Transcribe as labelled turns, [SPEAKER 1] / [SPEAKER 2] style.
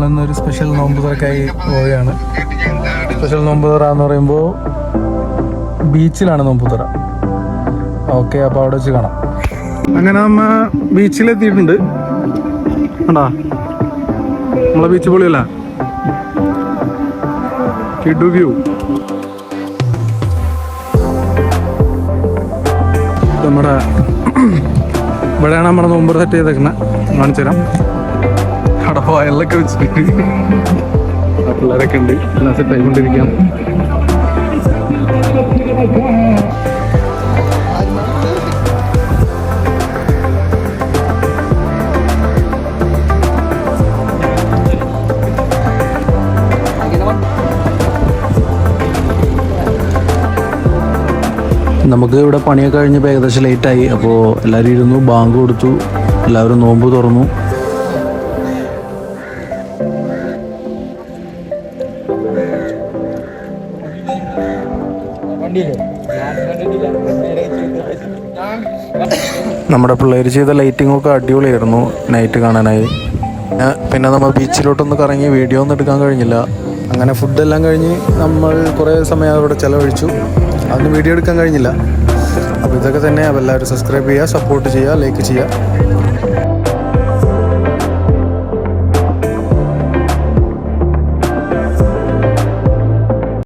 [SPEAKER 1] നമ്മളൊരു സ്പെഷ്യൽ നോമ്പ് തുറക്കായി പോവുകയാണ്. സ്പെഷ്യൽ നോമ്പ് തുറ എന്ന് പറയുമ്പോൾ ബീച്ചിലാണ് നോമ്പ് തുറ. ഓക്കെ, അപ്പോൾ അവിടെ വെച്ച് കാണാം. അങ്ങനെ നമ്മ ബീച്ചിലെത്തിയിട്ടുണ്ട്. കണ്ടാ നമ്മളെ ബീച്ച് പൊളിയല്ല, കിഡു വ്യൂ. നമ്മുടെ ഇവിടെയാണ് നമ്മുടെ നോമ്പ് സെറ്റ് ചെയ്തേക്കുന്നത്. കാണിച്ചു തരാം. അവിടെ വയലൊക്കെ വെച്ചിട്ട് പിള്ളേരൊക്കെ ഉണ്ട്, എല്ലാം സെറ്റ് ആയിക്കൊണ്ടിരിക്കുകയാണ്. നമുക്ക് ഇവിടെ പണിയൊക്കെ കഴിഞ്ഞപ്പോൾ ഏകദേശം ലേറ്റായി. അപ്പോൾ എല്ലാവരും ഇരുന്നു, ബാങ്ക് കൊടുത്തു, എല്ലാവരും നോമ്പ് തുറന്നു. നമ്മുടെ പിള്ളേർ ചെയ്ത ലൈറ്റിങ്ങൊക്കെ അടിപൊളിയായിരുന്നു നൈറ്റ് കാണാനായി. പിന്നെ നമ്മൾ ബീച്ചിലോട്ടൊന്ന് കറങ്ങി വീഡിയോ ഒന്നും എടുക്കാൻ കഴിഞ്ഞില്ല. അങ്ങനെ ഫുഡെല്ലാം കഴിഞ്ഞ് നമ്മൾ കുറേ സമയം അവിടെ ചിലവഴിച്ചു. അതൊന്നും വീഡിയോ എടുക്കാൻ കഴിഞ്ഞില്ല. അപ്പോൾ ഇതൊക്കെ തന്നെ. അപ്പോൾ എല്ലാവരും സബ്സ്ക്രൈബ് ചെയ്യുക, സപ്പോർട്ട് ചെയ്യുക, ലൈക്ക് ചെയ്യുക.